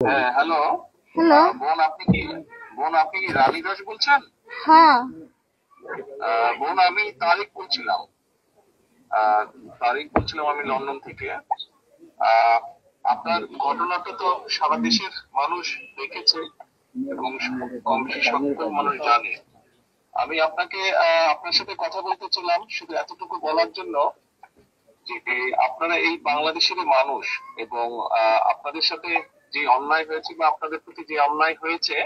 হ্যাঁ, hello. Hello. বোন আপনি কি রানী দাস বলছেন? হ্যাঁ। বোন আমি তারিক বলছিলাম। আহ, আমি লন্ডন থেকে। আহ, আপনার ঘটনাটা তো সারা দেশের মানুষ দেখেছে এবং কম বেশি সত্ত্বেও মানুষ জানে। আমি আপনার সাথে কথা বলতে চাইলাম শুধু এতটুকু বলার জন্য যে আপনারা এই বাংলাদেশের মানুষ এবং আপনাদের সাথে যে অন্যায় হয়েছে বা আপনাদের প্রতি যে অন্যায় হয়েছে,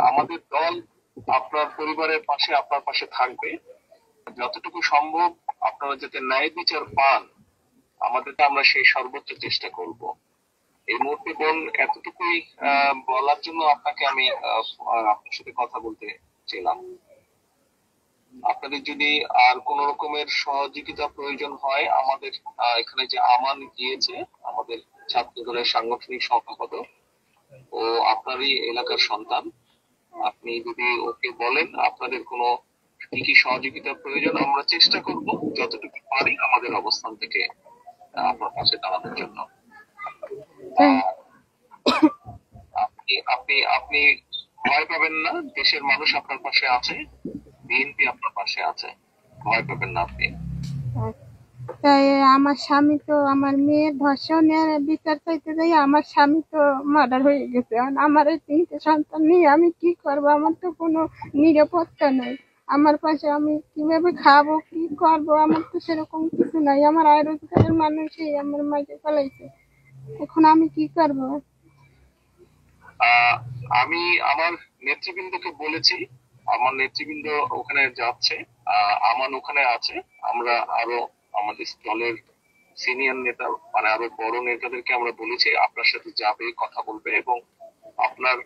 আমাদের দল আপনার পরিবারের পাশে আপনার পাশে থাকবে। যতটুকু সম্ভব আপনারা যাতে ন্যায় বিচার পান, আমরা সেই সর্বোচ্চ চেষ্টা করব। এই মুহূর্তে বোন এতটুকুই বলার জন্য আমি আপনার সাথে কথা বলতে চাইলাম। আপনাদের যদি আর কোন রকমের সহযোগিতা প্রয়োজন হয়, আমাদের এখানে যে আমান গিয়েছে, আমাদের ছাত্র দলের সাংগঠনিক সম্পাদক, ও আপনারই এলাকার সন্তান। আপনি যদি ওকে বলেন আপনাদের কোনো কি কি সহযোগিতা প্রয়োজন, আমরা চেষ্টা করব যতটুকু পারি আমাদের অবস্থান থেকে আপনার পাশে দাঁড়ানোর জন্য। আপনি আপনি আপনি ভয় পাবেন না, দেশের মানুষ আপনার পাশে আছে, বিএনপি আপনার পাশে আছে, ভয় পাবেন না আপনি। তাই আমার স্বামী তো, আমার মেয়ের ধর্ষণের বিচার চাইতে যাই আমার স্বামী তো মার্ডার হয়ে গেছে। আমার এই 3টে সন্তান নিয়ে আমি কি করবো? আমার তো কোনো নিরাপত্তা নেই। আমার পাশে আমি কিভাবে খাবো, কি করবো? আমার তো সেরকম কিছু নাই। আমার আয় রোজগারের মানুষই আমার মাকে ফেলাইছে। এখন আমি কি করবো? আমি আমার নেতৃবৃন্দকে বলেছি, আমার নেতৃবৃন্দ ওখানে যাচ্ছে, আমান ওখানে আছে। আমরা আরো আমাদের দলের সিনিয়র নেতা, মানে আরো বড় নেতাদেরকে আমরা বলেছি আপনার সাথে যাবে, কথা বলবে এবং আপনার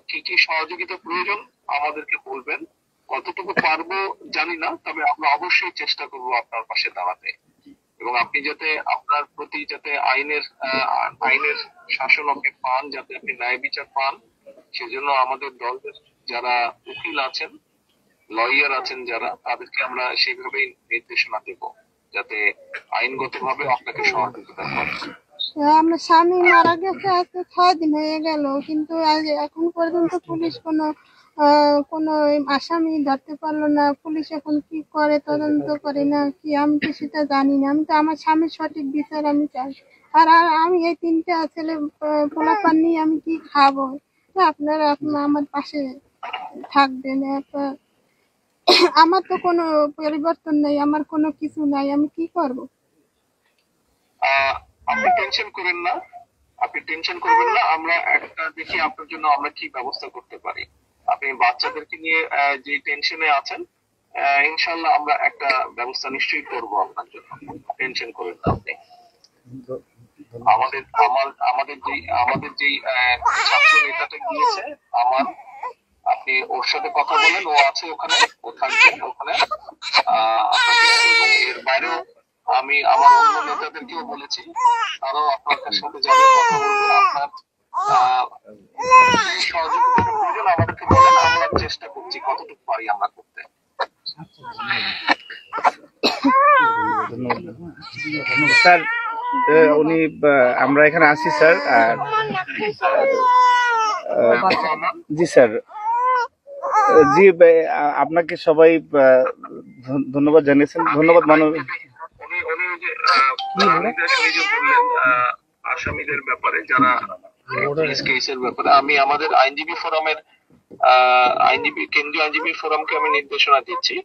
কি কি সহযোগিতা প্রয়োজন আমাদেরকে বলবেন। কতটুকু পারবো জানি না, তবে আমরা অবশ্যই চেষ্টা করব আপনার পাশে দাঁড়াতে এবং আপনি যাতে আপনার প্রতি যাতে আইনের শাসন আপনি পান, যাতে আপনি ন্যায় বিচার পান, সেজন্য আমাদের দলের যারা উকিল আছেন, লয়ার আছেন, যারা তাদেরকে আমরা সেইভাবেই নির্দেশনা দেব যাতে আইনগতভাবে আপনাকে সহযোগিতা করে। আমার স্বামী মারা গেছে আজকে 6 দিন হয়ে গেল, কিন্তু এখন পর্যন্ত পুলিশ কোনো আসামি ধরতে পারলো না। পুলিশ এখন কি করে, তদন্ত করে না কি, আমি তো সেটা জানি না। আমি তো আমার স্বামীর সঠিক বিচার আমি চাই। আর আমি এই 3টা ছেলে পোলাপান নিয়ে আমি কি খাবো? আপনারা আমার পাশে থাকবেন। আমার তো কোনো পরিবর্তন নেই, আমার কোনো কিছু নাই, আমি কি করবো? আপনি টেনশন করেন না, আমরা একটা দেখি আপনার জন্য আমরা কি ব্যবস্থা করতে পারি। আপনি বাচ্চাদেরকে নিয়ে যে টেনশনে আছেন, ইনশাল্লাহ আমরা একটা ব্যবস্থা নিশ্চয়ই করবো আপনার জন্য, টেনশন করেন না আপনি। আমাদের যেই ছাত্র নেতাটা গিয়েছে আমার, আপনি ওর সাথে কথা বলেন, ও আছে ওখানে, ও থাকবে ওখানে আপনাকে। এবং এর বাইরেও আমি আমার অন্য নেতাদেরকেও বলেছি, তারাও আপনার সাথে যাবে, কথা বলবে। আপনার সহযোগিতার প্রয়োজন আমাদেরকে বলেন, আমরা চেষ্টা করছি কতটুকু পারি আমরা করতে। স্যার উনি আমরা এখানে আছি স্যার। আর জি স্যার, জি আপনাকে সবাই ধন্যবাদ জানিয়েছেন। ধন্যবাদ আসামিদের ব্যাপারে, যারা কেসের ব্যাপারে আমি আমাদের কেন্দ্রীয় আইনজীবী ফোরামকে আমি নির্দেশনা দিচ্ছি,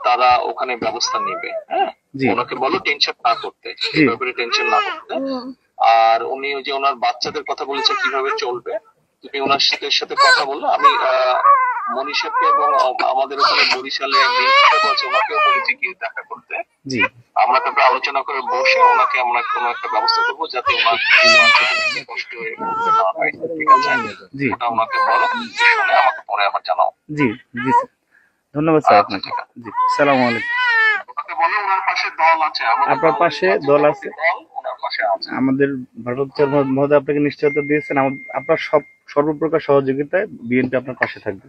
তারা ওখানে ব্যবস্থা নেবে। হ্যাঁ, ওনাকে বলো টেনশন না করতে, এই ব্যাপারে টেনশন না করতে। আর উনি যে ওনার বাচ্চাদের কথা বলেছে কিভাবে চলবে, তুমি ওনার সাথে কথা বললো। আমি মনীষাকে এবং আমাদের ওখানে বরিশালে ওনাকেও বলেছি গিয়ে দেখা করতে। আমরা তারপরে আলোচনা করে বসে ওনাকে আমরা কোনো একটা ব্যবস্থা করবো যাতে ওনার কষ্ট না হয়। ঠিক আছে, ওটা ওনাকে বলো, শুনে আমাকে পরে আবার জানাও। জি জি ধন্যবাদ স্যার আপনাকে। জি, আসসালামু আলাইকুম। ওনাকে বলো ওনার পাশে দল আছে, আপনার পাশে দল আছে, আমাদের ভারত মহোদয় আপনাকে নিশ্চয়তা দিয়েছেন। আপনার সর্বপ্রকার সহযোগিতায় বিএনপি আপনার পাশে থাকবে।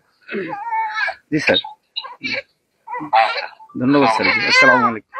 জি স্যার, ধন্যবাদ স্যার। আসসালামু আলাইকুম।